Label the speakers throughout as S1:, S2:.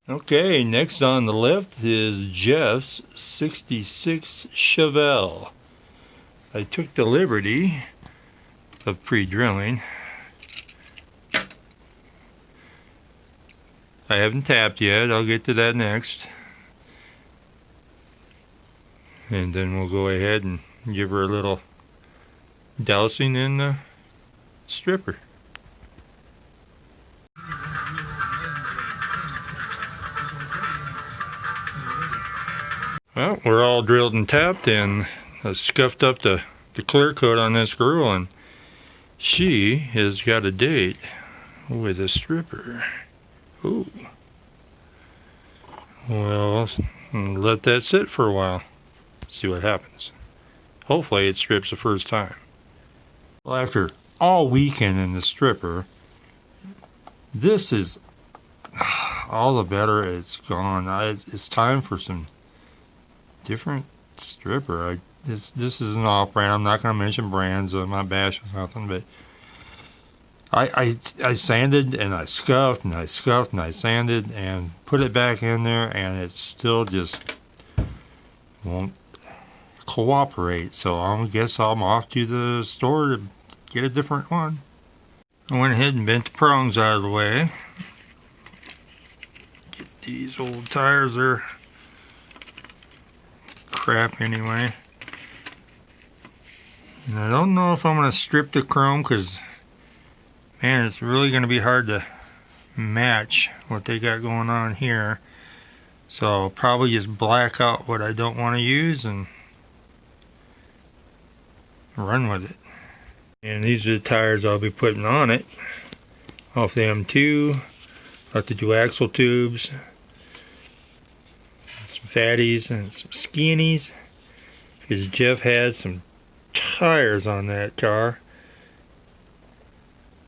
S1: Okay, next on the left is Jeff's 66 Chevelle. I took the liberty of pre-drilling. I haven't tapped yet, I'll get to that next. And then we'll go ahead and give her a little dousing in the stripper. Well, we're all drilled and tapped, and I scuffed up the clear coat on this girl, and she has got a date with a stripper. Ooh. Well, let that sit for a while. See what happens. Hopefully it strips the first time. Well, after all weekend in the stripper, this is all the better it's gone. It's time for some different stripper. This is an off-brand. I'm not going to mention brands. I'm not bashing nothing, but I sanded and I scuffed and I scuffed and I sanded and put it back in there, and it still just won't cooperate. So I guess I'm off to the store to get a different one. I went ahead and bent the prongs out of the way. Get these old tires, they're crap anyway. And I don't know if I'm going to strip the chrome, because man, it's really going to be hard to match what they got going on here. So I'll probably just black out what I don't want to use and run with it. And these are the tires I'll be putting on it. Off the M2. I'll have to do axle tubes, some fatties and some skinnies, because Jeff had some tires on that car.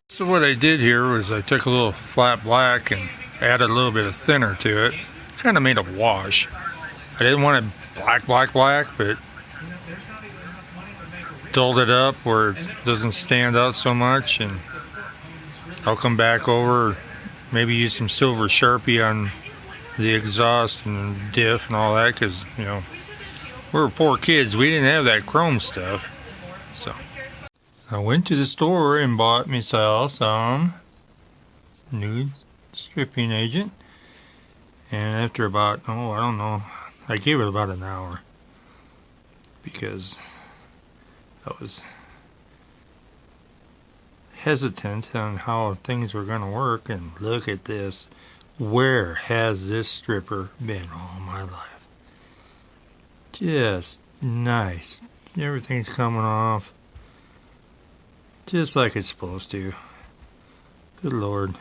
S1: So what I did here was I took a little flat black and added a little bit of thinner to it. Kind of made a wash. I didn't want it black, but dulled it up where it doesn't stand out so much, and I'll come back over, maybe use some silver Sharpie on the exhaust and diff and all that, because, you know, we were poor kids. We didn't have that chrome stuff. So I went to the store and bought myself some new stripping agent, and after about, I don't know, I gave it about an hour, because I was hesitant on how things were going to work. And look at this. Where has this stripper been all my life? Just nice. Everything's coming off just like it's supposed to. Good Lord.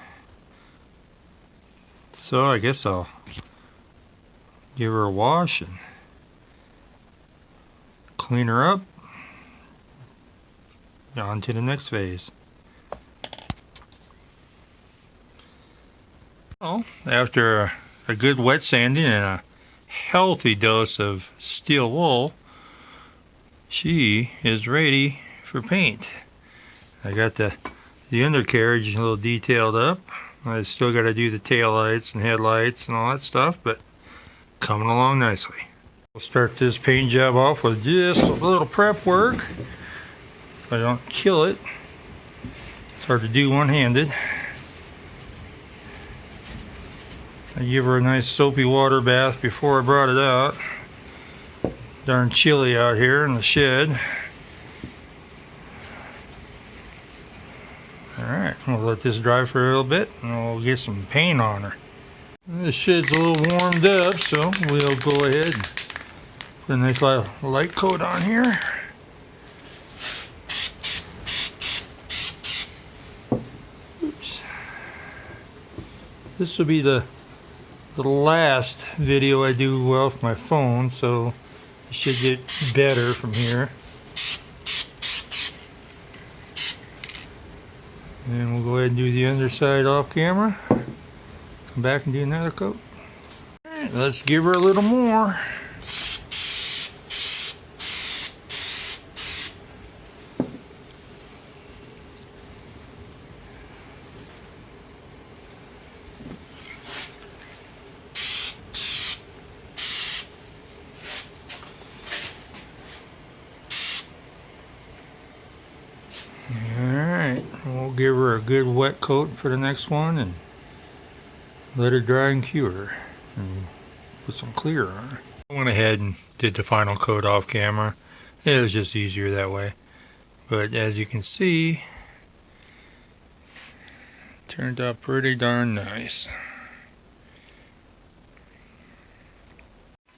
S1: So I guess I'll give her a wash and clean her up. On to the next phase. Well, after a good wet sanding and a healthy dose of steel wool, she is ready for paint. I got the undercarriage a little detailed up. I still got to do the tail lights and headlights and all that stuff, but coming along nicely. We'll start this paint job off with just a little prep work. If I don't kill it, it's hard to do one-handed. I give her a nice soapy water bath before I brought it out. Darn chilly out here in the shed. Alright, we'll let this dry for a little bit and we'll get some paint on her. The shed's a little warmed up, so we'll go ahead and put a nice light coat on here. Oops. This will be the last video I do off my phone, so it should get better from here. And we'll go ahead and do the underside off camera. Come back and do another coat. Alright, let's give her a little more. give her a good wet coat for the next one and let her dry and cure and put some clear on her. I went ahead and did the final coat off camera. It was just easier that way. But as you can see, turned out pretty darn nice.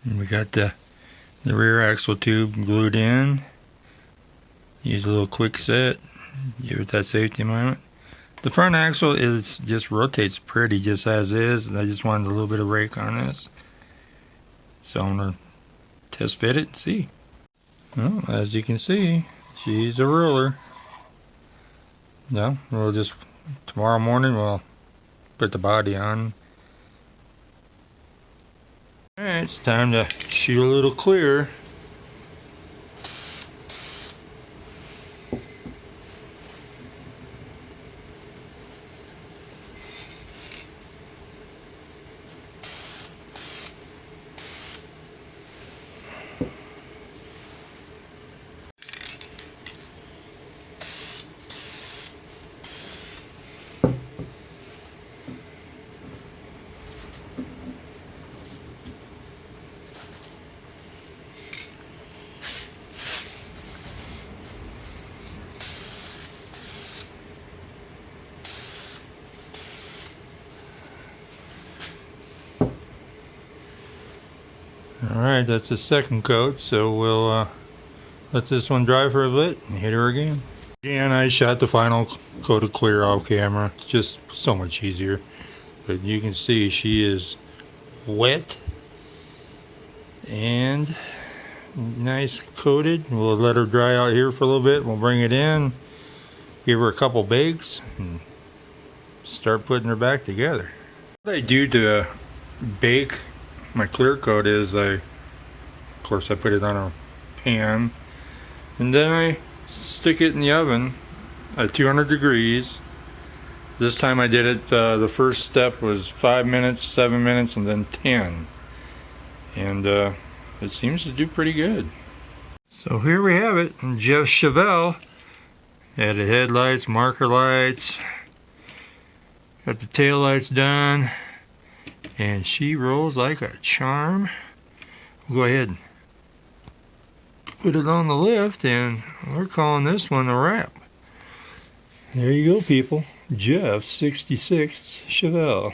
S1: And we got the rear axle tube glued in. Use a little quick set. Give it that safety moment. The front axle just rotates pretty just as is, and I just wanted a little bit of rake on this. So I'm going to test fit it and see. Well, as you can see, she's a ruler. No, we'll just, tomorrow morning we'll put the body on. Alright, it's time to shoot a little clear. Alright, that's the second coat, so we'll let this one dry for a bit and hit her again. Again, I shot the final coat of clear off camera. It's just so much easier. But you can see she is wet and nice coated. We'll let her dry out here for a little bit. We'll bring it in, give her a couple bakes, and start putting her back together. What I do to bake my clear coat is of course I put it on a pan and then I stick it in the oven at 200 degrees. This time I did it, the first step was 5 minutes, 7 minutes, and then 10. And it seems to do pretty good. So here we have it, Jeff Chevelle. Added headlights, marker lights, got the tail lights done. And she rolls like a charm. We'll go ahead and put it on the lift, and we're calling this one a wrap. There you go, people. Jeff 66 Chevelle.